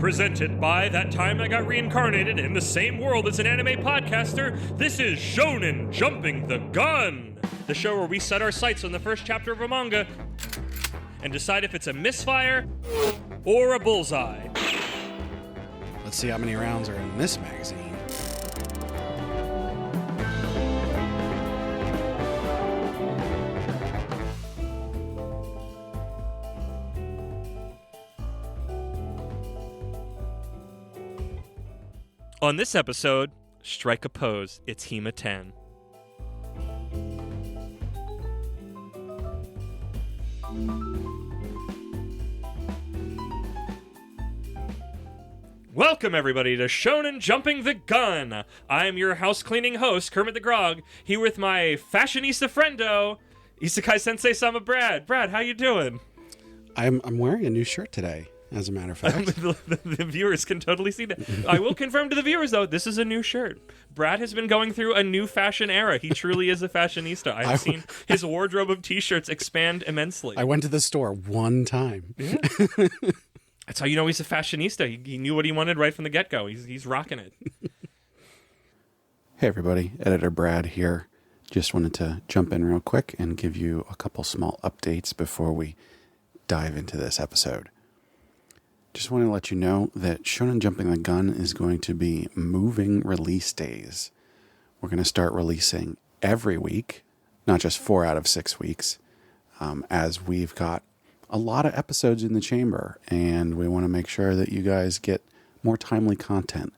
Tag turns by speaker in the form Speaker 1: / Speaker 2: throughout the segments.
Speaker 1: Presented by That Time I Got Reincarnated in the same world as an anime podcaster, this is Shonen Jumping the Gun, the show where we set our sights on the first chapter of a manga and decide if it's a misfire or a bullseye.
Speaker 2: Let's see how many rounds are in this magazine.
Speaker 1: On this episode, strike a pose. It's Hima-Ten. Welcome, everybody, to Shonen Jumping the Gun. I'm your house-cleaning host, Kermit the Grog, here with my fashionista friendo, Isekai Sensei Sama Brad. Brad, how you doing?
Speaker 2: I'm wearing a new shirt today, as a matter of fact.
Speaker 1: The viewers can totally see that. I will confirm to the viewers, though, this is a new shirt. Brad has been going through a new fashion era. He truly is a fashionista. I've seen his wardrobe of t-shirts expand immensely.
Speaker 2: I went to the store one time.
Speaker 1: Yeah. That's how you know he's a fashionista. He knew what he wanted right from the get-go. He's rocking it.
Speaker 2: Hey everybody, Editor Brad here. Just wanted to jump in real quick and give you a couple small updates before we dive into this episode. Just wanted to let you know that Shonen Jumping the Gun is going to be moving release days. We're going to start releasing every week, not just 4 out of 6 weeks, as we've got a lot of episodes in the chamber, and we want to make sure that you guys get more timely content.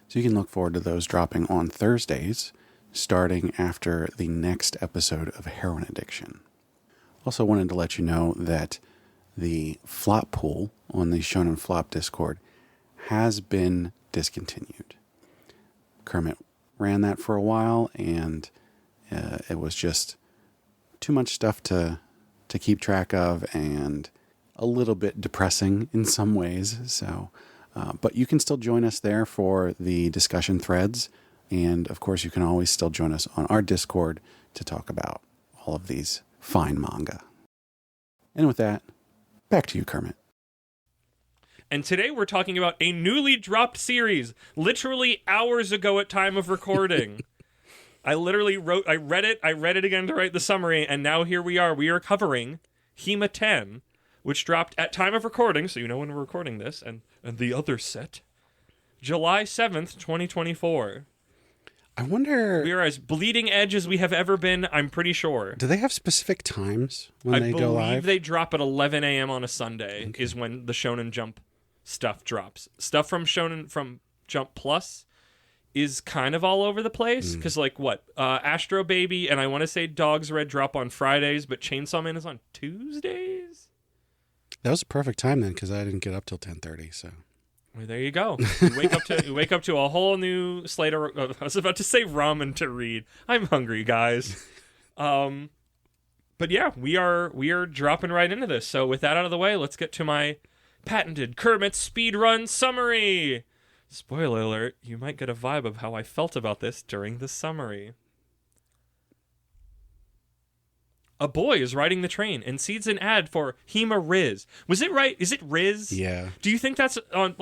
Speaker 2: So you can look forward to those dropping on Thursdays, starting after the next episode of Heroin Addiction. Also wanted to let you know that the flop pool on the Shonen Flop Discord has been discontinued. Kermit ran that for a while, and it was just too much stuff to keep track of and a little bit depressing in some ways. So, but you can still join us there for the discussion threads. And of course, you can always still join us on our Discord to talk about all of these fine manga. And with that, back to you, Kermit.
Speaker 1: And today we're talking about a newly dropped series, literally hours ago at time of recording. I read it again to write the summary, and now here we are. We are covering Hima-Ten, which dropped at time of recording, so you know when we're recording this, and the other set, July 7th, 2024.
Speaker 2: I wonder...
Speaker 1: We are as bleeding edge as we have ever been, I'm pretty sure.
Speaker 2: Do they have specific times when they go live?
Speaker 1: I believe they drop at 11 a.m. on a Sunday, is when the Shonen Jump stuff drops. Stuff from Jump Plus is kind of all over the place, because Astro Baby and I want to say Dog's Red drop on Fridays, but Chainsaw Man is on Tuesdays?
Speaker 2: That was a perfect time then, because I didn't get up till 10:30, so...
Speaker 1: Well, there you go. You wake up to a whole new slate of... I was about to say ramen to read. I'm hungry, guys. But yeah, we are dropping right into this. So with that out of the way, let's get to my patented Kermit speedrun summary. Spoiler alert, you might get a vibe of how I felt about this during the summary. A boy is riding the train and sees an ad for Hima-Riz. Was it right? Is it Riz?
Speaker 2: Yeah.
Speaker 1: Do you think that's on,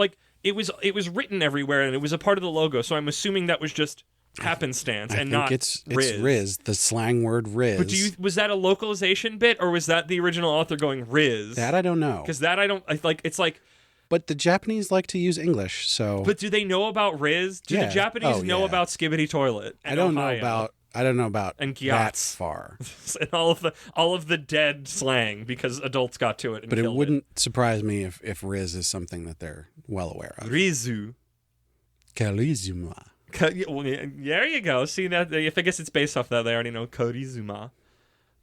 Speaker 1: it was written everywhere and it was a part of the logo, so I'm assuming that was just happenstance and not
Speaker 2: it's
Speaker 1: Riz.
Speaker 2: Riz, the slang word Riz.
Speaker 1: But was that a localization bit, or was that the original author going Riz?
Speaker 2: That I don't know.
Speaker 1: Because that it's like...
Speaker 2: But the Japanese like to use English, so...
Speaker 1: But do they know about Riz? Do the Japanese know about Skibidi Toilet?
Speaker 2: I don't know about
Speaker 1: and
Speaker 2: that far.
Speaker 1: And all of the dead slang, because adults got to it and
Speaker 2: but it
Speaker 1: killed
Speaker 2: wouldn't surprise me if Riz is something that they're well aware of.
Speaker 1: Rizu.
Speaker 2: Karizuma.
Speaker 1: Well, there you go. See that? I guess it's based off that. They already know Korizuma.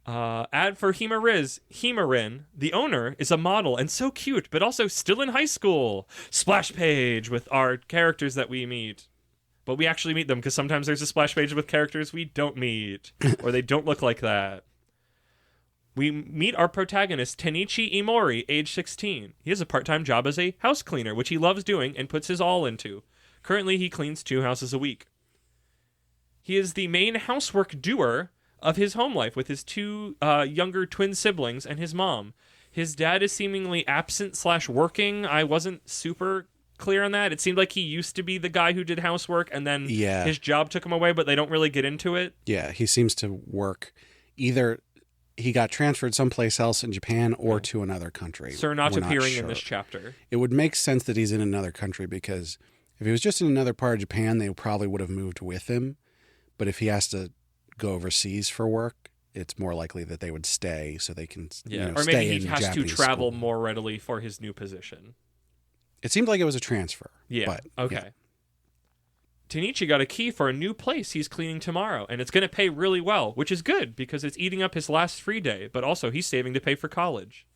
Speaker 1: Ad for Hima-Riz. Himarin, the owner, is a model and so cute, but also still in high school. Splash page with our characters that we meet. But we actually meet them, because sometimes there's a splash page with characters we don't meet, or they don't look like that. We meet our protagonist, Tenichi Imori, age 16. He has a part-time job as a house cleaner, which he loves doing and puts his all into. Currently, he cleans 2 houses a week. He is the main housework doer of his home life with his 2 younger twin siblings and his mom. His dad is seemingly absent/working. I wasn't super clear on that. It seemed like he used to be the guy who did housework, and then his job took him away, but they don't really get into it.
Speaker 2: Yeah, he seems to work either he got transferred someplace else in Japan or to another country.
Speaker 1: So not appearing in this chapter.
Speaker 2: It would make sense that he's in another country because if he was just in another part of Japan, they probably would have moved with him. But if he has to go overseas for work, it's more likely that they would stay so they can
Speaker 1: or
Speaker 2: stay
Speaker 1: maybe
Speaker 2: in
Speaker 1: he has
Speaker 2: Japanese
Speaker 1: to travel
Speaker 2: school.
Speaker 1: more readily for his new position.
Speaker 2: It seemed like it was a transfer.
Speaker 1: Yeah.
Speaker 2: But,
Speaker 1: okay.
Speaker 2: Yeah.
Speaker 1: Tenichi got a key for a new place he's cleaning tomorrow, and it's going to pay really well, which is good because it's eating up his last free day, but also he's saving to pay for college.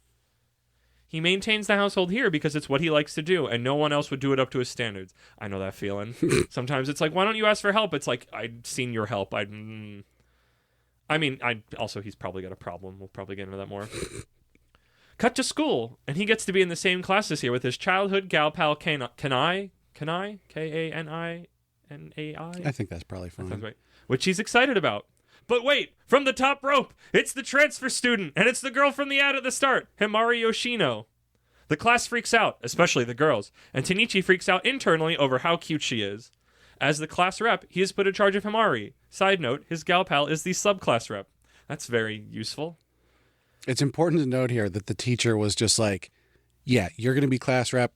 Speaker 1: He maintains the household here because it's what he likes to do, and no one else would do it up to his standards. I know that feeling. Sometimes it's like, why don't you ask for help? It's like, I'd seen your help. He's probably got a problem. We'll probably get into that more. Cut to school, and he gets to be in the same class this year with his childhood gal pal Kanai, K-A-N-I-N-A-I.
Speaker 2: I think that's probably fine.
Speaker 1: That's right. Which he's excited about. But wait, from the top rope, it's the transfer student, and it's the girl from the ad at the start, Himari Yoshino. The class freaks out, especially the girls, and Tenichi freaks out internally over how cute she is. As the class rep, he is put in charge of Himari. Side note, his gal pal is the subclass rep. That's very useful.
Speaker 2: It's important to note here that the teacher was just like, yeah, you're going to be class rep.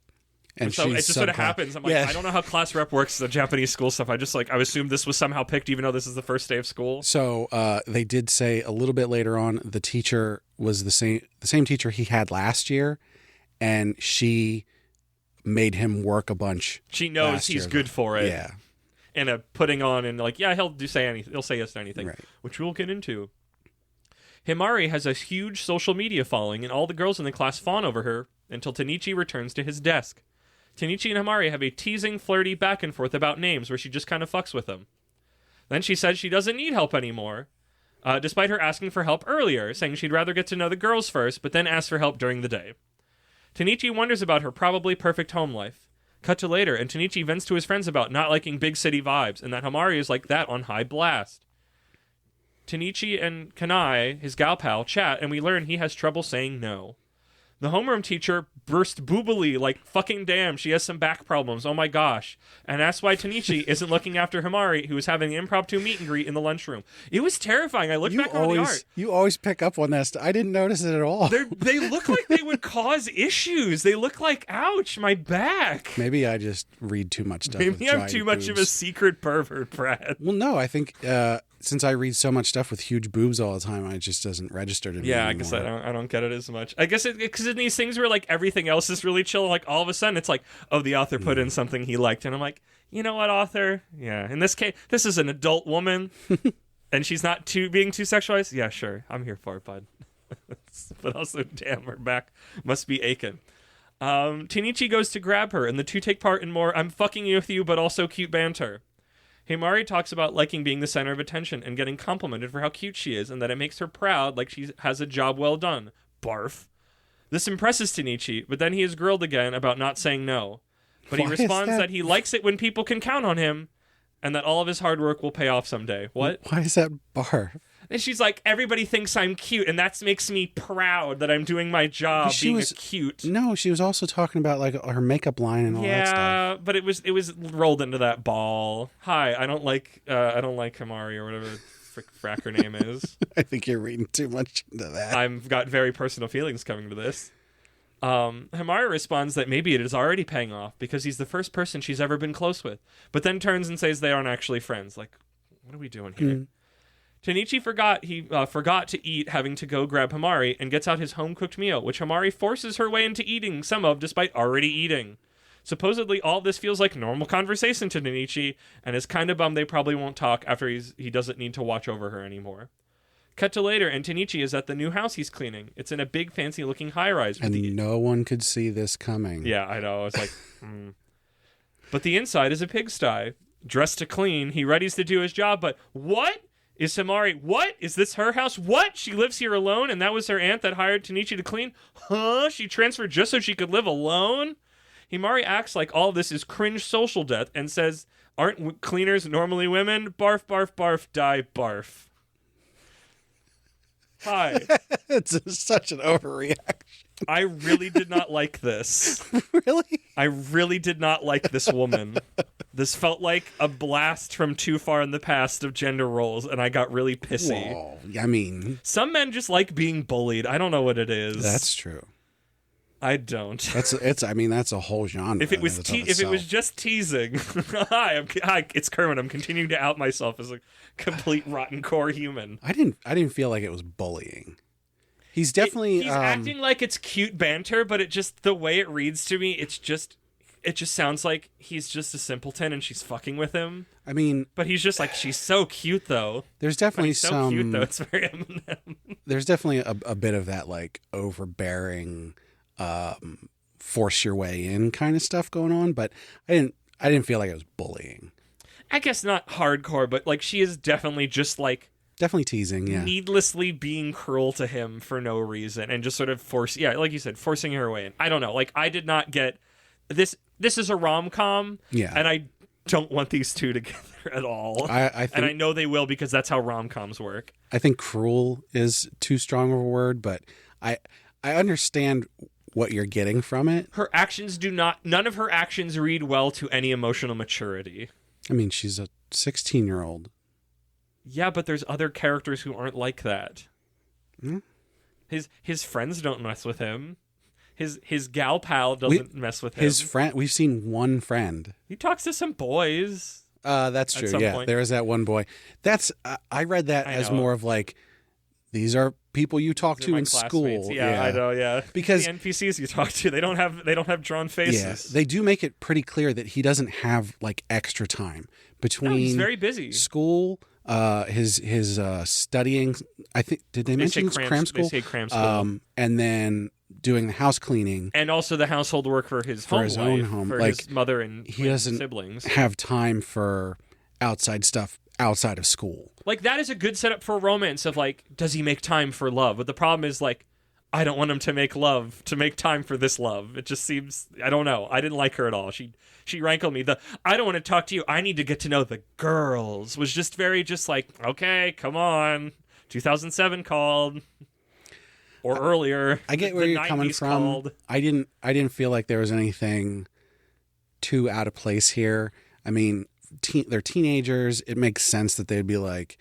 Speaker 2: And
Speaker 1: so it just sort of happens. I'm like, I don't know how class rep works, the Japanese school stuff. I assumed this was somehow picked, even though this is the first day of school.
Speaker 2: So they did say a little bit later on, the teacher was the same teacher he had last year, and she made him work a bunch.
Speaker 1: She knows he's good for it.
Speaker 2: Yeah.
Speaker 1: And putting on and like, yeah, he'll say anything. He'll say yes to anything,
Speaker 2: right.
Speaker 1: Which we'll get into. Himari has a huge social media following, and all the girls in the class fawn over her until Tenichi returns to his desk. Tenichi and Himari have a teasing, flirty back and forth about names where she just kind of fucks with them. Then she says she doesn't need help anymore, despite her asking for help earlier, saying she'd rather get to know the girls first, but then ask for help during the day. Tenichi wonders about her probably perfect home life. Cut to later, and Tenichi vents to his friends about not liking big city vibes, and that Himari is like that on high blast. Tenichi and Kanai, his gal pal, chat, and we learn he has trouble saying no. The homeroom teacher burst boobily, like, fucking damn, she has some back problems, oh my gosh. And that's why Tenichi isn't looking after Himari, who was having an impromptu meet and greet in the lunchroom. It was terrifying. I looked back over the art.
Speaker 2: You always pick up on that. I didn't notice it at all.
Speaker 1: They look like they would cause issues. They look like, ouch, my back.
Speaker 2: Maybe I just read too much stuff.
Speaker 1: Maybe I'm too much of a secret pervert, Brad.
Speaker 2: Well, no, I think since I read so much stuff with huge boobs all the time, it just doesn't register to me
Speaker 1: Yeah,
Speaker 2: anymore.
Speaker 1: I guess I don't get it as much. I guess because in these things where like everything else is really chill, like all of a sudden it's like, oh, the author put in something he liked, and I'm like, you know what, author? Yeah, in this case, this is an adult woman, and she's not being too sexualized. Yeah, sure, I'm here for it, bud. But also, damn, her back must be aching. Tenichi goes to grab her, and the two take part in more "I'm fucking with you," but also cute banter. Himari talks about liking being the center of attention and getting complimented for how cute she is, and that it makes her proud, like she has a job well done. Barf. This impresses Tenichi, but then he is grilled again about not saying no. But he responds that he likes it when people can count on him, and that all of his hard work will pay off someday. What?
Speaker 2: Why is that barf?
Speaker 1: And she's like, everybody thinks I'm cute, and that makes me proud that I'm doing my job being cute.
Speaker 2: No, she was also talking about like her makeup line and all that stuff.
Speaker 1: Yeah, but it was rolled into that ball. Hi, I don't like Himari or whatever the frack her name is.
Speaker 2: I think you're reading too much into that.
Speaker 1: I've got very personal feelings coming to this. Himari responds that maybe it is already paying off because he's the first person she's ever been close with, but then turns and says they aren't actually friends. Like, what are we doing here? Tenichi forgot to eat, having to go grab Himari, and gets out his home-cooked meal, which Himari forces her way into eating some of, despite already eating. Supposedly, all this feels like normal conversation to Tenichi, and is kind of bummed they probably won't talk after he doesn't need to watch over her anymore. Cut to later, and Tenichi is at the new house he's cleaning. It's in a big, fancy-looking high-rise.
Speaker 2: And no one could see this coming.
Speaker 1: Yeah, I know. I was like, But the inside is a pigsty. Dressed to clean, he readies to do his job, but what? Is Himari, what? Is this her house? What? She lives here alone, and that was her aunt that hired Tenichi to clean? Huh? She transferred just so she could live alone? Himari acts like all this is cringe social death and says, aren't cleaners normally women? Barf, barf, barf, die, barf. Hi.
Speaker 2: It's such an overreaction.
Speaker 1: I really did not like this.
Speaker 2: Really?
Speaker 1: I really did not like this woman. This felt like a blast from too far in the past of gender roles, and I got really pissy.
Speaker 2: Whoa. I mean,
Speaker 1: some men just like being bullied. I don't know what it is.
Speaker 2: that's true.
Speaker 1: I don't.
Speaker 2: I mean, that's a whole genre.
Speaker 1: If it was if it was just teasing, hi, it's Kerwin. I'm continuing to out myself as a complete rotten core human.
Speaker 2: I didn't feel like it was bullying. He's definitely
Speaker 1: he's acting like it's cute banter, but the way it reads to me, it just sounds like he's just a simpleton and she's fucking with him.
Speaker 2: I mean,
Speaker 1: but he's just like, she's so cute though.
Speaker 2: There's definitely
Speaker 1: so cute though. It's very Eminem.
Speaker 2: There's definitely a bit of that like overbearing, force your way in kind of stuff going on, but I didn't feel like it was bullying.
Speaker 1: I guess not hardcore, but like she is definitely just like
Speaker 2: definitely teasing, yeah.
Speaker 1: Needlessly being cruel to him for no reason and just sort of like you said, forcing her way in. I don't know. Like I did not get this. This is a rom-com,
Speaker 2: yeah,
Speaker 1: and I don't want these two together at all.
Speaker 2: I think,
Speaker 1: and I know they will because that's how rom-coms work.
Speaker 2: I think cruel is too strong of a word, but I understand what you're getting from it.
Speaker 1: Her actions none of her actions read well to any emotional maturity.
Speaker 2: I mean, she's a 16-year-old.
Speaker 1: Yeah, but there's other characters who aren't like that.
Speaker 2: Hmm?
Speaker 1: His friends don't mess with him. His gal pal doesn't mess with him.
Speaker 2: His friend, we've seen one friend.
Speaker 1: He talks to some boys.
Speaker 2: That's true. Yeah, point. There is that one boy. That's I read that as more of like, these are people you talk to in school.
Speaker 1: Yeah, I know. Yeah,
Speaker 2: because
Speaker 1: the NPCs you talk to, they don't have drawn faces.
Speaker 2: Yeah, they do make it pretty clear that he doesn't have like extra time between.
Speaker 1: No, he's very busy.
Speaker 2: School, his studying. I think did they mention cram school?
Speaker 1: They say cram school.
Speaker 2: And then doing the house cleaning
Speaker 1: and also the household work for his
Speaker 2: own home,
Speaker 1: for
Speaker 2: like
Speaker 1: his mother and
Speaker 2: he doesn't
Speaker 1: siblings.
Speaker 2: Have time for outside stuff outside of school.
Speaker 1: Like that is a good setup for romance of like, does he make time for love? But the problem is like, I don't want him to make time for this love. It just seems, I don't know. I didn't like her at all. She rankled me. I don't want to talk to you. I need to get to know the girls was just very just like, okay, come on. 2007 called. Or earlier.
Speaker 2: I get where you're coming from.
Speaker 1: Called.
Speaker 2: I didn't feel like there was anything too out of place here. I mean, they're teenagers. It makes sense that they'd be like,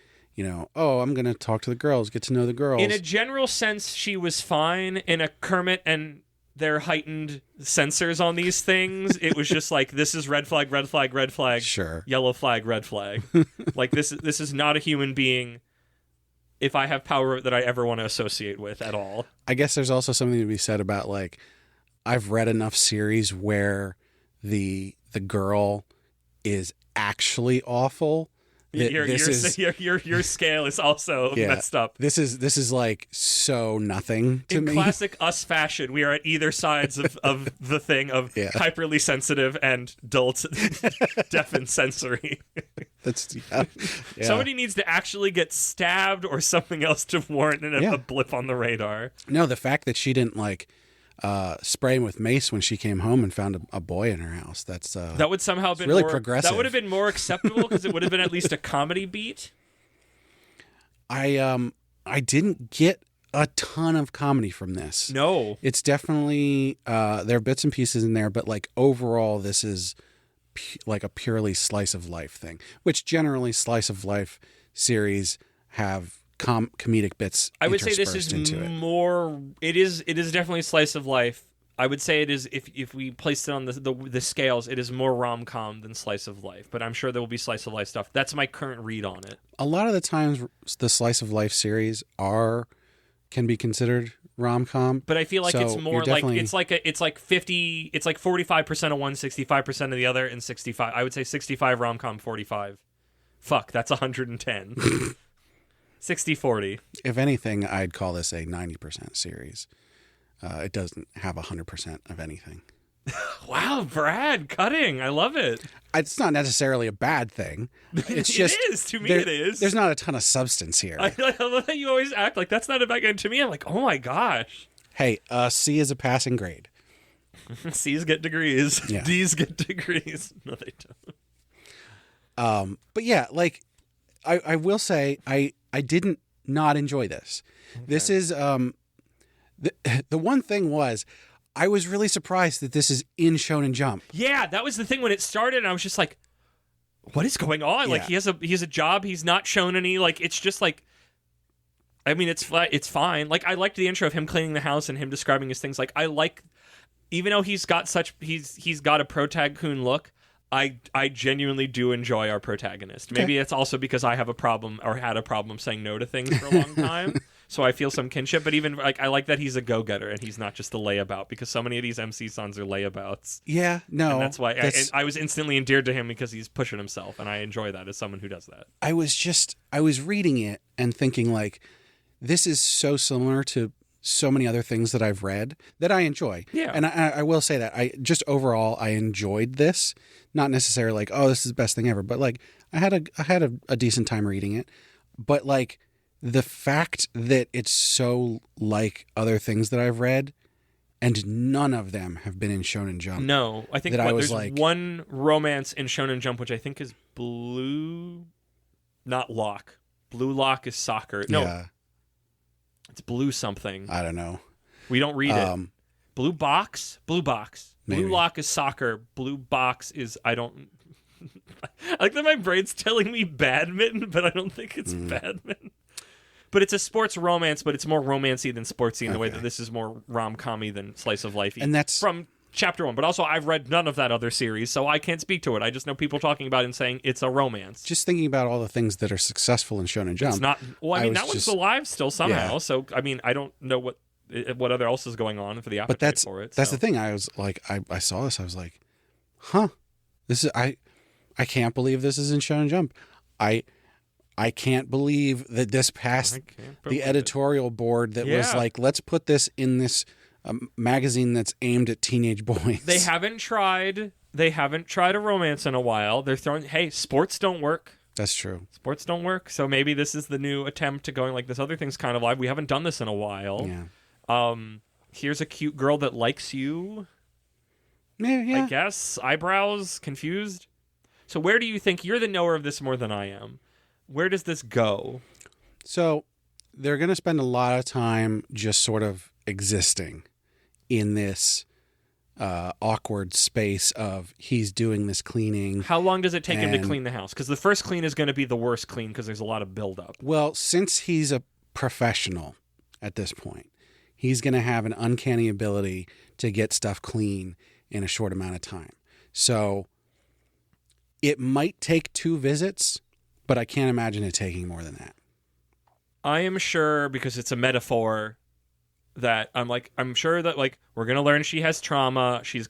Speaker 2: oh, I'm going to talk to the girls, get to know the girls.
Speaker 1: In a general sense, she was fine. In a Kermit and their heightened sensors on these things, it was just like, this is red flag, red flag, red flag.
Speaker 2: Sure.
Speaker 1: Yellow flag, red flag. Like this is not a human being. If I have power that I ever want to associate with at all.
Speaker 2: I guess there's also something to be said about like, I've read enough series where the girl is actually awful.
Speaker 1: Your scale is also messed up.
Speaker 2: This is like so nothing to me.
Speaker 1: In classic us fashion, we are at either sides of the thing of hyperly sensitive and dull, deaf and sensory.
Speaker 2: That's
Speaker 1: Somebody needs to actually get stabbed or something else to warrant a blip on the radar.
Speaker 2: No, the fact that she didn't like spray him with mace when she came home and found a boy in her house. That
Speaker 1: would somehow have been
Speaker 2: really
Speaker 1: more
Speaker 2: progressive.
Speaker 1: That would have been more acceptable because it would have been at least a comedy beat.
Speaker 2: I didn't get a ton of comedy from this.
Speaker 1: No,
Speaker 2: it's definitely there are bits and pieces in there, but like overall, this is like a purely slice of life thing, which generally slice of life series have comedic bits.
Speaker 1: I would say this is more. It is definitely slice of life. I would say it is if we placed it on the scales, it is more rom-com than slice of life. But I'm sure there will be slice of life stuff. That's my current read on it.
Speaker 2: A lot of the times, the slice of life series can be considered rom-com.
Speaker 1: But I feel like it's more like it's like 50. It's like 45% of one, 65% of the other, and 65. I would say 65 rom-com, 45. Fuck, that's 110. 60-40.
Speaker 2: If anything, I'd call this a 90% series. It doesn't have 100% of anything.
Speaker 1: Wow, Brad, cutting. I love it.
Speaker 2: It's not necessarily a bad thing. It's just
Speaker 1: it is. To me, it is.
Speaker 2: There's not a ton of substance here.
Speaker 1: I love that you always act like that's not a bad thing. To me, I'm like, oh my gosh.
Speaker 2: Hey, C is a passing grade.
Speaker 1: C's get degrees.
Speaker 2: Yeah.
Speaker 1: D's get degrees. No, they
Speaker 2: don't. But yeah, like I will say, I didn't not enjoy this. Okay. This is The one thing was, I was really surprised that this is in Shonen Jump.
Speaker 1: Yeah, that was the thing when it started, and I was just like, what is going on? Like, he has a job, he's not shonen-y, like, it's just like, I mean, it's fine. Like, I liked the intro of him cleaning the house and him describing his things. Like, I like, even though he's got a protag-kun look, I genuinely do enjoy our protagonist. Maybe it's also because I have a problem, or had a problem saying no to things for a long time. So I feel some kinship, but even like I like that he's a go-getter and he's not just a layabout, because so many of these MC sons are layabouts.
Speaker 2: Yeah, no.
Speaker 1: And that's why I was instantly endeared to him, because he's pushing himself, and I enjoy that as someone who does that.
Speaker 2: I was reading it and thinking, like, this is so similar to so many other things that I've read that I enjoy.
Speaker 1: Yeah.
Speaker 2: And I will say that overall I enjoyed this. Not necessarily like, oh, this is the best thing ever, but like I had a decent time reading it. But like the fact that it's so like other things that I've read, and none of them have been in Shonen Jump.
Speaker 1: No, I think there's like, one romance in Shonen Jump, which I think is Blue Lock. Blue Lock is soccer. No. Yeah. It's Blue something.
Speaker 2: I don't know.
Speaker 1: We don't read it. Blue Box? Blue Box.
Speaker 2: Maybe.
Speaker 1: Blue Lock is soccer. Blue Box is, I don't... I like that my brain's telling me badminton, but I don't think it's badminton. But it's a sports romance, but it's more romancy than sportsy in the way that this is more rom-com-y than slice of life-y.
Speaker 2: And that's...
Speaker 1: From chapter 1. But also, I've read none of that other series, so I can't speak to it. I just know people talking about it and saying it's a romance.
Speaker 2: Just thinking about all the things that are successful in Shonen Jump.
Speaker 1: It's not... Well, I mean, that one's alive still somehow, so, I mean, I don't know what other else is going on for the appetite for it.
Speaker 2: That's the thing. I was like, I saw this. I was like, huh, this is, I can't believe this is in Shonen Jump. I can't believe that this passed the editorial board that was like, let's put this in this magazine that's aimed at teenage boys.
Speaker 1: They haven't tried a romance in a while. They're throwing, hey, sports don't work.
Speaker 2: That's true.
Speaker 1: Sports don't work. So maybe this is the new attempt to going like, this other thing's kind of live. We haven't done this in a while.
Speaker 2: Yeah.
Speaker 1: Here's a cute girl that likes you.
Speaker 2: Yeah.
Speaker 1: I guess. Eyebrows, confused. So where do you think, you're the knower of this more than I am, where does this go?
Speaker 2: So they're going to spend a lot of time just sort of existing in this awkward space of he's doing this cleaning.
Speaker 1: How long does it take him to clean the house? Because the first clean is going to be the worst clean, because there's a lot of buildup.
Speaker 2: Well, since he's a professional at this point, he's going to have an uncanny ability to get stuff clean in a short amount of time. So it might take 2 visits, but I can't imagine it taking more than that.
Speaker 1: I am sure, because it's a metaphor, that I'm sure that like we're going to learn she has trauma. She's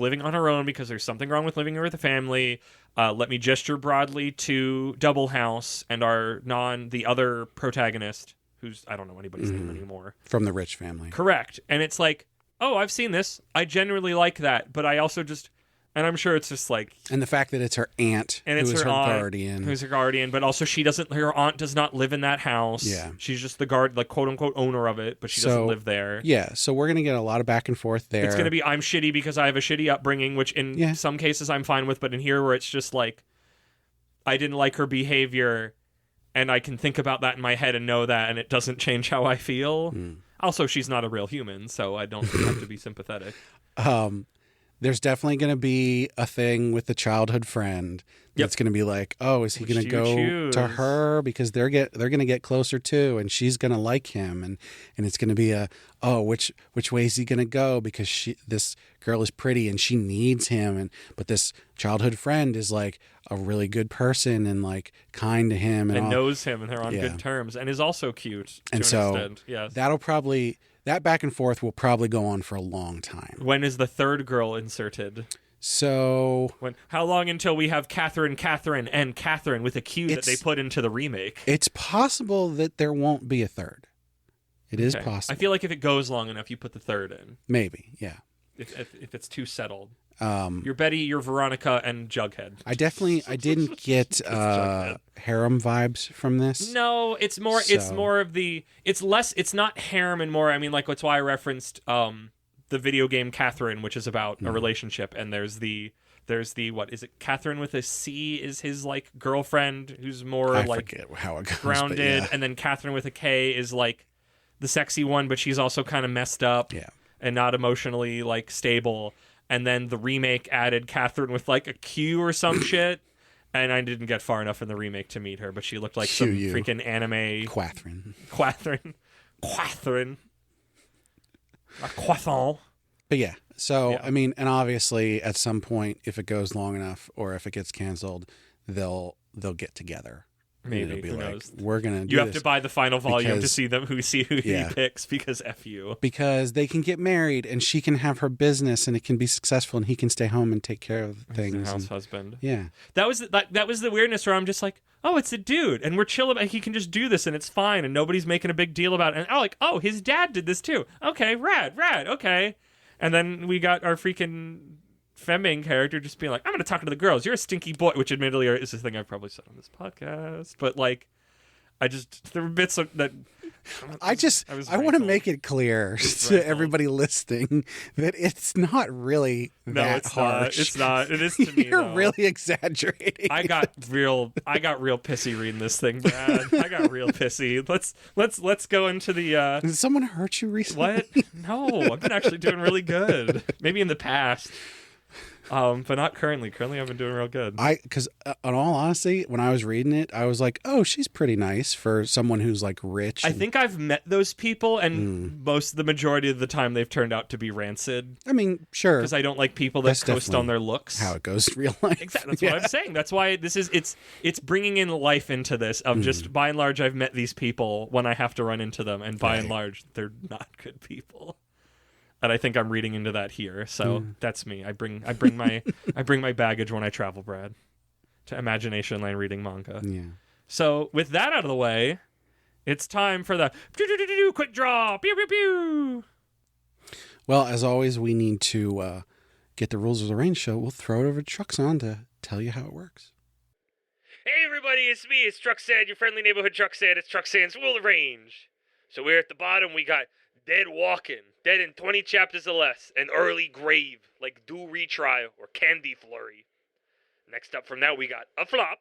Speaker 1: living on her own because there's something wrong with living with a family. Let me gesture broadly to Double House and the other protagonist, who's, I don't know anybody's name anymore.
Speaker 2: From the rich family.
Speaker 1: Correct. And it's like, oh, I've seen this. I genuinely like that. But I also just, and I'm sure it's just like...
Speaker 2: And the fact that it's her aunt,
Speaker 1: and it's
Speaker 2: who is her guardian.
Speaker 1: Who's her guardian, but also her aunt does not live in that house.
Speaker 2: Yeah.
Speaker 1: She's just the quote-unquote owner of it, but she doesn't live there.
Speaker 2: Yeah, so we're going to get a lot of back and forth there.
Speaker 1: It's going to be, I'm shitty because I have a shitty upbringing, which in some cases I'm fine with, but in here where it's just like, I didn't like her behavior, and I can think about that in my head and know that, and it doesn't change how I feel. Also, she's not a real human, so I don't have to be sympathetic.
Speaker 2: There's definitely going to be a thing with the childhood friend that's going to be like, oh, is he going to go to her because they're going to get closer too, and she's going to like him, and it's going to be which way is he going to go because this girl is pretty and she needs him, but this childhood friend is like a really good person and like kind to him and
Speaker 1: knows him and they're on good terms and is also cute to an extent. Yes.
Speaker 2: That back and forth will probably go on for a long time.
Speaker 1: When is the third girl inserted?
Speaker 2: So...
Speaker 1: How long until we have Catherine, and Catherine with a Q that they put into the remake?
Speaker 2: It's possible that there won't be a third. It is possible.
Speaker 1: I feel like if it goes long enough, you put the third in.
Speaker 2: Maybe, yeah.
Speaker 1: If it's too settled. You're Betty, you're Veronica, and Jughead.
Speaker 2: I didn't get harem vibes from this.
Speaker 1: No, it's more of the, it's not harem and more, I mean, like, that's why I referenced the video game Catherine, which is about a relationship, and there's the what is it, Catherine with a C is his like girlfriend who's more I like
Speaker 2: forget how it goes,
Speaker 1: grounded, and then Catherine with a K is like the sexy one, but she's also kind of messed up and not emotionally like stable. And then the remake added Catherine with like a Q or some shit. And I didn't get far enough in the remake to meet her, but she looked like some freaking anime. Catherine. A croissant.
Speaker 2: But yeah, so, I mean, and obviously at some point, if it goes long enough or if it gets canceled, they'll get together.
Speaker 1: Maybe,
Speaker 2: be
Speaker 1: who
Speaker 2: like,
Speaker 1: knows?
Speaker 2: We're going to do
Speaker 1: You have to buy the final volume to see who he
Speaker 2: Yeah.
Speaker 1: picks, because F you.
Speaker 2: Because they can get married and she can have her business and it can be successful and he can stay home and take care of things.
Speaker 1: He's the house husband.
Speaker 2: Yeah.
Speaker 1: That was the weirdness where I'm just like, oh, it's a dude, and we're chill about he can just do this and it's fine and nobody's making a big deal about it. And his dad did this too. Okay, rad, okay. And then we got our freaking femme character just being like, I'm going to talk to the girls. You're a stinky boy, which admittedly is a thing I've probably said on this podcast. But like, there were bits of that. I want to make it clear to everybody listening that it's not really that harsh. It's not. It is to me.
Speaker 2: You're really exaggerating.
Speaker 1: I got real pissy reading this thing, Brad. I got real pissy. Let's go into the.
Speaker 2: Did someone hurt you recently?
Speaker 1: What? No, I've been actually doing really good. Maybe in the past. But not currently. Currently, I've been doing real good.
Speaker 2: Because in all honesty, when I was reading it, I was like, oh, she's pretty nice for someone who's like rich.
Speaker 1: I think I've met those people, and the majority of the time they've turned out to be rancid.
Speaker 2: I mean, sure.
Speaker 1: Because I don't like people that coast on their looks.
Speaker 2: How it goes in real life.
Speaker 1: Exactly. That's what I'm saying. That's why it's bringing in life into this of just, by and large, I've met these people when I have to run into them, and by and large, they're not good people. And I think I'm reading into that here, so that's me. I bring my baggage when I travel, Brad, to Imagination Land reading manga.
Speaker 2: Yeah.
Speaker 1: So with that out of the way, it's time for the quick draw. Pew pew pew.
Speaker 2: Well, as always, we need to get the rules of the range show. We'll throw it over to Truxon to tell you how it works.
Speaker 1: Hey everybody, it's me. It's Truxan, your friendly neighborhood Truxan. It's Truxan's Rule of Range. So we're at the bottom. We got Dead Walking, dead in 20 chapters or less, an early grave, like Do Retrial or Candy Flurry. Next up from that, we got a flop,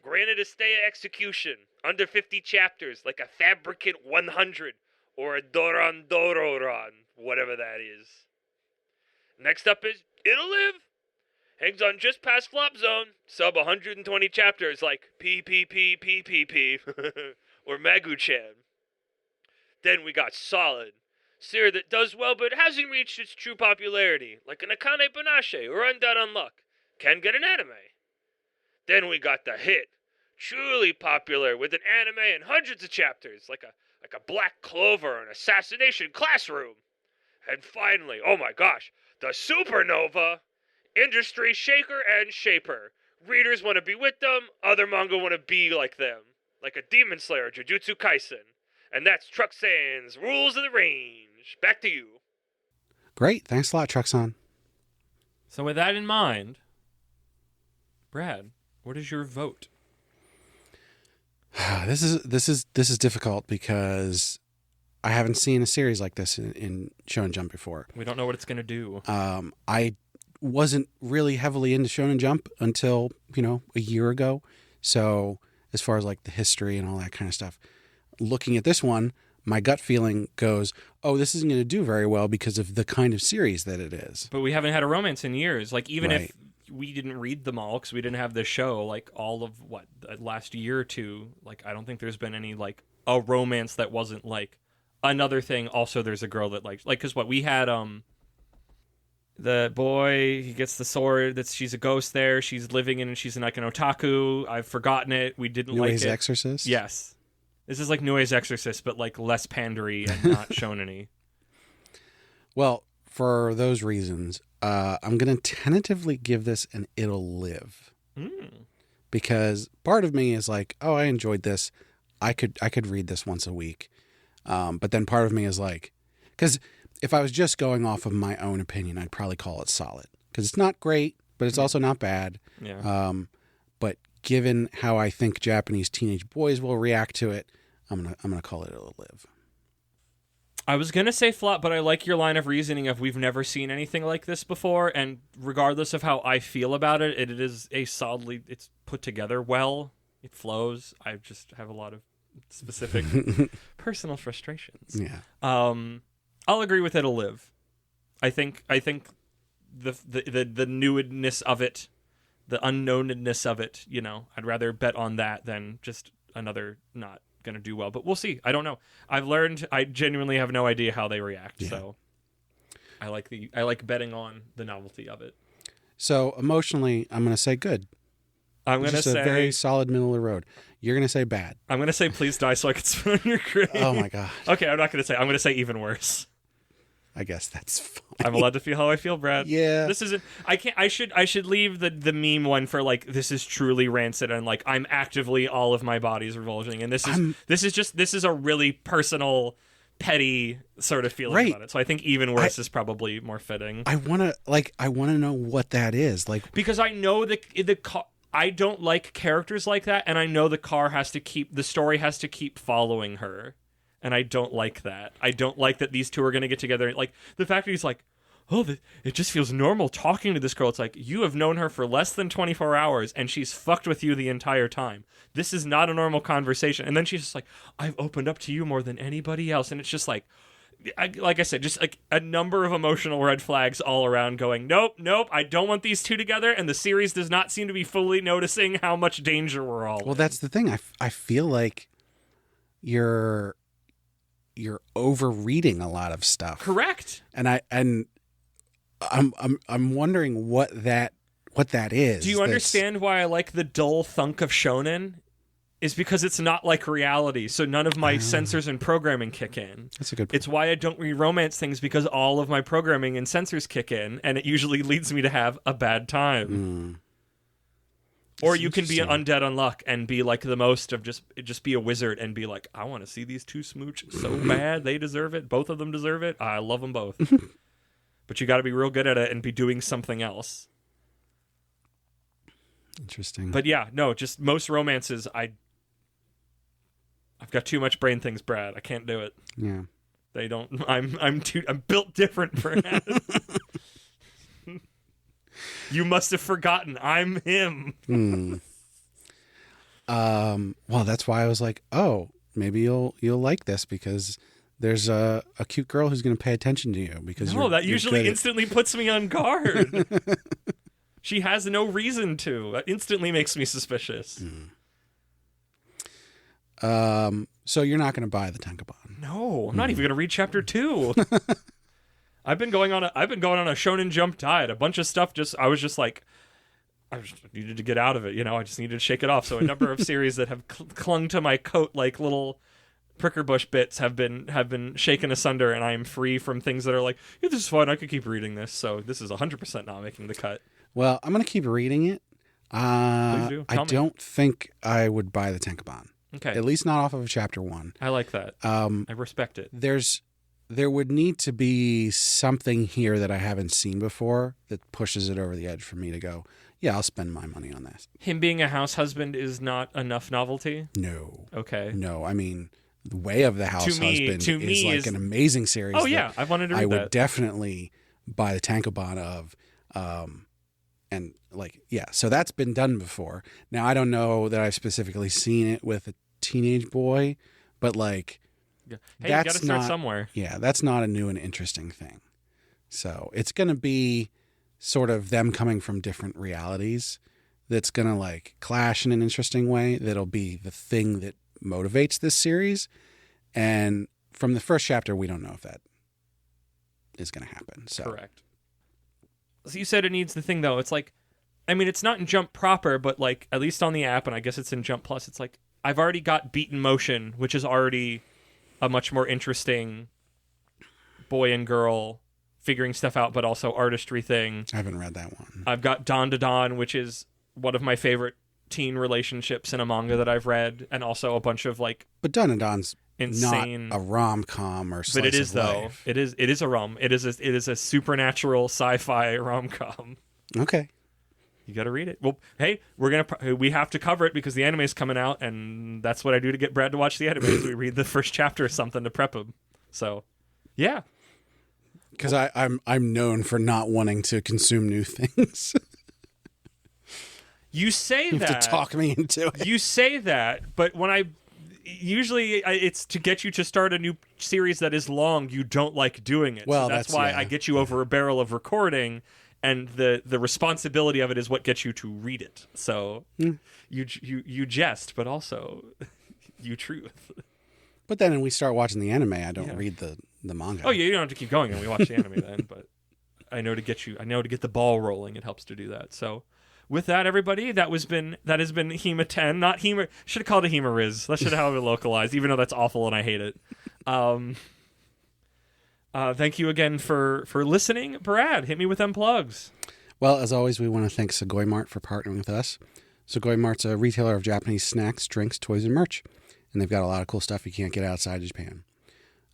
Speaker 1: granted a stay of execution, under 50 chapters, like a Fabricant 100, or a Doran Dororan, whatever that is. Next up is It'll Live, hangs on just past flop zone, sub 120 chapters, like PPPPPP, or Magu-chan. Then we got Solid, series that does well but hasn't reached its true popularity, like an Akane Banashi or Undead Unluck. Can get an anime. Then we got the hit, truly popular with an anime and hundreds of chapters, like a Black Clover or an Assassination Classroom. And finally, oh my gosh, the Supernova, industry shaker and shaper. Readers want to be with them, other manga want to be like them, like a Demon Slayer, Jujutsu Kaisen. And that's Truxan's Rules of the Range. Back to you.
Speaker 2: Great. Thanks a lot, Truxon.
Speaker 1: So with that in mind, Brad, what is your vote?
Speaker 2: This is difficult because I haven't seen a series like this in Shonen Jump before.
Speaker 1: We don't know what it's going to do.
Speaker 2: I wasn't really heavily into Shonen Jump until, a year ago. So as far as like the history and all that kind of stuff, looking at this one, my gut feeling goes, oh, this isn't going to do very well because of the kind of series that it is.
Speaker 1: But we haven't had a romance in years. Like, even if we didn't read them all because we didn't have this show, like, all of, the last year or two, like, I don't think there's been any, like, a romance that wasn't, like, another thing. Also, there's a girl that, like, because we had, the boy, he gets the sword, she's a ghost there, she's living in, and she's like an otaku. I've forgotten it. We didn't like it.
Speaker 2: Nue's Exorcist?
Speaker 1: Yes. This is like Nue's Exorcist, but like less pandery and not shonen-y.
Speaker 2: Well, for those reasons, I'm going to tentatively give this an It'll Live. Because part of me is like, oh, I enjoyed this. I could read this once a week. But then part of me is like, because if I was just going off of my own opinion, I'd probably call it solid. Because it's not great, but it's also not bad.
Speaker 1: Yeah.
Speaker 2: But given how I think Japanese teenage boys will react to it, I'm gonna call it It'll Live.
Speaker 1: I was gonna say flop, but I like your line of reasoning of we've never seen anything like this before, and regardless of how I feel about it, it is a solidly, it's put together well. It flows. I just have a lot of specific personal frustrations.
Speaker 2: Yeah.
Speaker 1: I'll agree with it'll live. I think the newness of it, the unknownness of it, you know, I'd rather bet on that than just another not going to do well. But we'll see. I don't know. I've learned I genuinely have no idea how they react. Yeah. So I like betting on the novelty of it.
Speaker 2: So emotionally, I'm going to say good.
Speaker 1: I'm going to say
Speaker 2: a very solid middle of the road. You're going to say bad.
Speaker 1: I'm going to say please die so I can spit on your grave.
Speaker 2: Oh my God.
Speaker 1: Okay, I'm not going to say. I'm going to say even worse.
Speaker 2: I guess that's fine.
Speaker 1: I'm allowed to feel how I feel, Brad.
Speaker 2: Yeah.
Speaker 1: This isn't. I can't. I should leave the meme one for like this is truly rancid and like I'm actively all of my body's revulsing and this is a really personal, petty sort of feeling about it. So I think even worse is probably more fitting.
Speaker 2: I want to know what that is like
Speaker 1: because I know the I don't like characters like that, and I know the story has to keep following her. And I don't like that. I don't like that these two are going to get together. Like, the fact that he's like, it just feels normal talking to this girl. It's like, you have known her for less than 24 hours, and she's fucked with you the entire time. This is not a normal conversation. And then she's just like, I've opened up to you more than anybody else. And it's just like, like I said, just like a number of emotional red flags all around going, nope, I don't want these two together. And the series does not seem to be fully noticing how much danger we're all in.
Speaker 2: That's the thing. I feel like you're overreading a lot of stuff.
Speaker 1: Correct.
Speaker 2: And I'm wondering what that is.
Speaker 1: Do you understand why I like the dull thunk of shonen? Is because it's not like reality, so none of my sensors and programming kick in.
Speaker 2: That's a good point.
Speaker 1: It's why I don't read romance things, because all of my programming and sensors kick in, and it usually leads me to have a bad time. Or you can be an undead unluck and be like the most of just be a wizard and be like, I want to see these two smooch so bad. They deserve it. Both of them deserve it. I love them both. But you got to be real good at it and be doing something else.
Speaker 2: Interesting.
Speaker 1: But yeah, no, just most romances, I've got too much brain things, Brad. I can't do it.
Speaker 2: Yeah.
Speaker 1: They don't. I'm built different, Brad. You must have forgotten. I'm him.
Speaker 2: Well, that's why I was like, oh, maybe you'll like this because there's a cute girl who's going to pay attention to you because
Speaker 1: that usually instantly puts me on guard. She has no reason to. That instantly makes me suspicious.
Speaker 2: So you're not going to buy the Tankobon?
Speaker 1: No, I'm not even going to read chapter 2. I've been going on a Shonen Jump diet. A bunch of stuff I just needed to get out of it. You know, I just needed to shake it off. So a number of series that have clung to my coat like little pricker bush bits have been shaken asunder, and I am free from things that are like, yeah, this is fun. I could keep reading this. So this is 100% not making the cut.
Speaker 2: Well, I'm going to keep reading it.
Speaker 1: Please do.
Speaker 2: I don't think I would buy the Tankobon.
Speaker 1: Okay.
Speaker 2: At least not off of chapter 1.
Speaker 1: I like that. I respect it.
Speaker 2: There would need to be something here that I haven't seen before that pushes it over the edge for me to go, yeah, I'll spend my money on this.
Speaker 1: Him being a house husband is not enough novelty?
Speaker 2: No.
Speaker 1: Okay.
Speaker 2: No, I mean, The Way of the House Husband is like an amazing series.
Speaker 1: Oh, yeah, I wanted to read that.
Speaker 2: I would definitely buy the Tankobon of. And like, yeah, so that's been done before. Now, I don't know that I've specifically seen it with a teenage boy, but like,
Speaker 1: hey, you got to start somewhere.
Speaker 2: Yeah, that's not a new and interesting thing. So it's going to be sort of them coming from different realities that's going to like clash in an interesting way. That'll be the thing that motivates this series. And from the first chapter, we don't know if that is going to happen. So.
Speaker 1: Correct. So you said it needs the thing, though. It's like, I mean, it's not in Jump proper, but like, at least on the app, and I guess it's in Jump Plus, it's like, I've already got Beaten Motion, which is already a much more interesting boy and girl figuring stuff out, but also artistry thing.
Speaker 2: I haven't read that one.
Speaker 1: I've got Dawn to Dawn, which is one of my favorite teen relationships in a manga that I've read, and also a bunch of like...
Speaker 2: But Dawn to Dawn's
Speaker 1: insane,
Speaker 2: not a rom-com or slice
Speaker 1: but it is
Speaker 2: of life.
Speaker 1: Though it is a rom. It is a supernatural sci-fi rom-com.
Speaker 2: Okay,
Speaker 1: you got to read it. Well, hey, we have to cover it because the anime is coming out, and that's what I do to get Brad to watch the anime. Is we read the first chapter or something to prep him. So, yeah,
Speaker 2: because I'm known for not wanting to consume new things.
Speaker 1: You say that
Speaker 2: to talk me into it.
Speaker 1: You say that, but when usually it's to get you to start a new series that is long. You don't like doing it.
Speaker 2: Well,
Speaker 1: so that's why I get you over a barrel of recording, and the responsibility of it is what gets you to read it. So you jest, but also you truth.
Speaker 2: But then when we start watching the anime, I don't read the manga.
Speaker 1: Oh yeah, you don't have to keep going and we watch the anime then, but I know to get the ball rolling, it helps to do that. So with that, everybody, that has been Hima-Ten, not Hima. Should have called it Hima-Riz. That should have it localized, even though that's awful and I hate it. Thank you again for listening. Brad, hit me with them plugs.
Speaker 2: Well, as always, we want to thank Sugoi Mart for partnering with us. Sugoi Mart's a retailer of Japanese snacks, drinks, toys, and merch. And they've got a lot of cool stuff you can't get outside of Japan.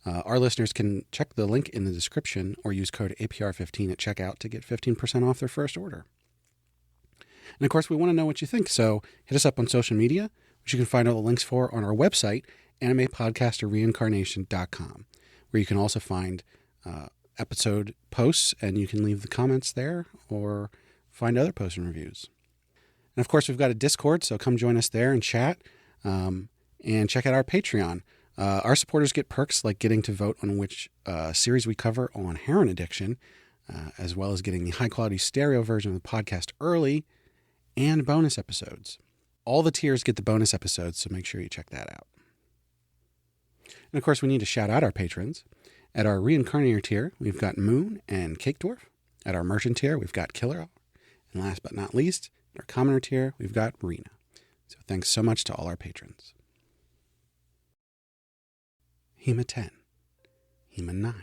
Speaker 2: Our listeners can check the link in the description or use code APR15 at checkout to get 15% off their first order. And of course, we want to know what you think, so hit us up on social media, which you can find all the links for on our website, animepodcasterreincarnation.com, where you can also find episode posts, and you can leave the comments there or find other posts and reviews. And of course, we've got a Discord, so come join us there and chat. And check out our Patreon. Our supporters get perks like getting to vote on which series we cover on heroin addiction, as well as getting the high-quality stereo version of the podcast early and bonus episodes. All the tiers get the bonus episodes, so make sure you check that out. And of course, we need to shout out our patrons. At our Reincarnator tier, we've got Moon and Cake Dwarf. At our Merchant tier, we've got Killer. And last but not least, at our Commoner tier, we've got Rena. So thanks so much to all our patrons. Hima-Ten, Hima-9,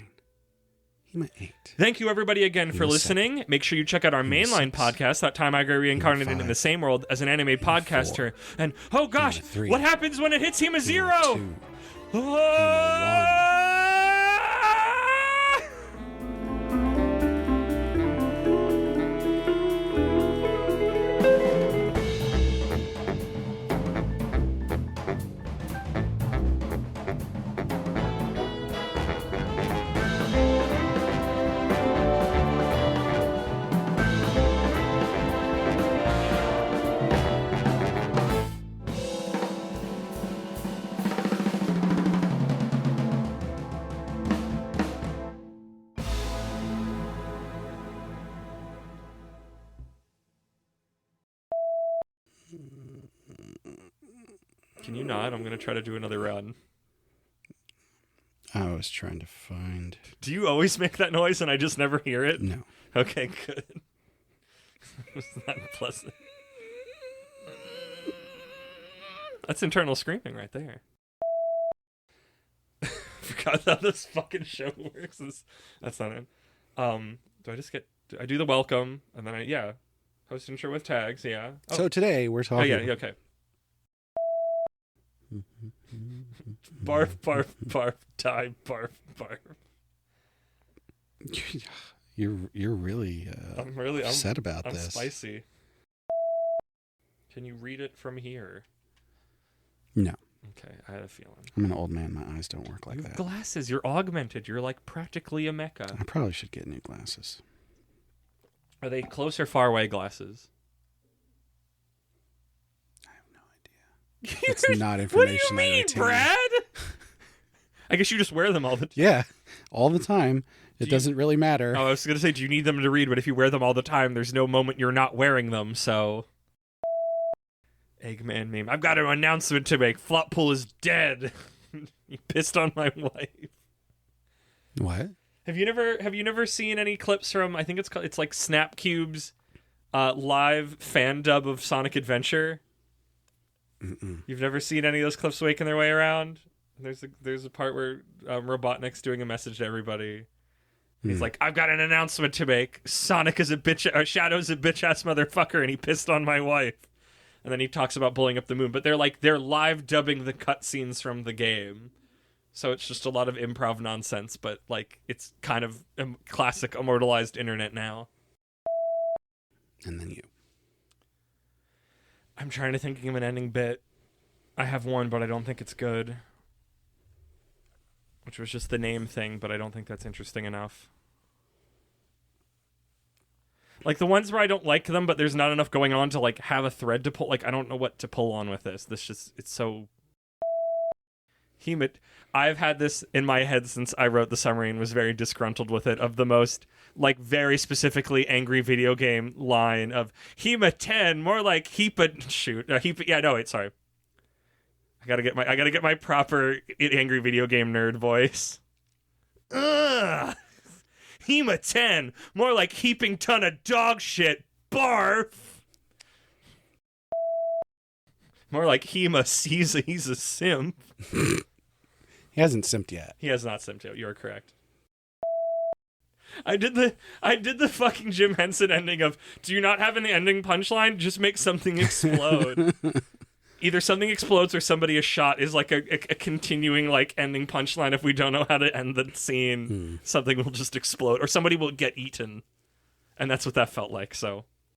Speaker 2: Hima-8.
Speaker 1: Thank you, everybody, again for listening.
Speaker 2: 7.
Speaker 1: Make sure you check out our mainline podcast, That Time I Got Reincarnated in the Same World as an Anime Podcaster.
Speaker 2: 4.
Speaker 1: And, oh gosh,
Speaker 2: Hima-3.
Speaker 1: what happens when it hits Hima-0?
Speaker 2: Hima-2. Hima-1.
Speaker 1: Can you not? I'm going to try to do another run.
Speaker 2: I was trying to find...
Speaker 1: Do you always make that noise and I just never hear it?
Speaker 2: No.
Speaker 1: Okay, good. It's not pleasant. That's internal screaming right there. Forgot how this fucking show works. That's not it. Do I do the welcome and then host and share with tags, yeah. Oh.
Speaker 2: So today we're talking...
Speaker 1: Oh, yeah, okay. Barf, barf, barf, die, barf, barf.
Speaker 2: You're really, upset about this.
Speaker 1: I'm spicy. Can you read it from here?
Speaker 2: No.
Speaker 1: Okay, I had a feeling.
Speaker 2: I'm an old man. My eyes don't work like
Speaker 1: You have
Speaker 2: that.
Speaker 1: glasses. You're augmented. You're like practically a mecha.
Speaker 2: I probably should get new glasses.
Speaker 1: Are they close or far away glasses?
Speaker 2: It's not information.
Speaker 1: What do you mean, Brad? I guess you just wear them all the time.
Speaker 2: Yeah, all the time. It doesn't really matter.
Speaker 1: Oh, I was going to say, do you need them to read? But if you wear them all the time, there's no moment you're not wearing them, so... Eggman meme. I've got an announcement to make. Floppool is dead. You pissed on my wife.
Speaker 2: What?
Speaker 1: Have you never seen any clips from, I think it's like Snapcube's live fan dub of Sonic Adventure?
Speaker 2: Mm-mm.
Speaker 1: You've never seen any of those clips making their way around? There's a part where Robotnik's doing a message to everybody. He's like, I've got an announcement to make. Sonic is a bitch, Shadow's a bitch-ass motherfucker, and he pissed on my wife. And then he talks about blowing up the moon. But they're live dubbing the cutscenes from the game. So it's just a lot of improv nonsense, but like it's kind of classic immortalized internet now.
Speaker 2: And then you.
Speaker 1: I'm trying to think of an ending bit. I have one, but I don't think it's good. Which was just the name thing, but I don't think that's interesting enough. Like the ones where I don't like them, but there's not enough going on to like have a thread to pull. Like I don't know what to pull on with this. It's so I've had this in my head since I wrote the summary and was very disgruntled with it, of the most, like, very specifically angry video game line of Hima-Ten, more like sorry. I gotta get my proper angry video game nerd voice. Ugh! Hima-Ten, more like heaping ton of dog shit. Barf! More like Hima sees he's a simp.
Speaker 2: He hasn't simped yet.
Speaker 1: He has not simped yet. You're correct. I did the fucking Jim Henson ending of, do you not have an ending punchline? Just make something explode. Either something explodes or somebody is shot is like a continuing like ending punchline. If we don't know how to end the scene, something will just explode or somebody will get eaten. And that's what that felt like. So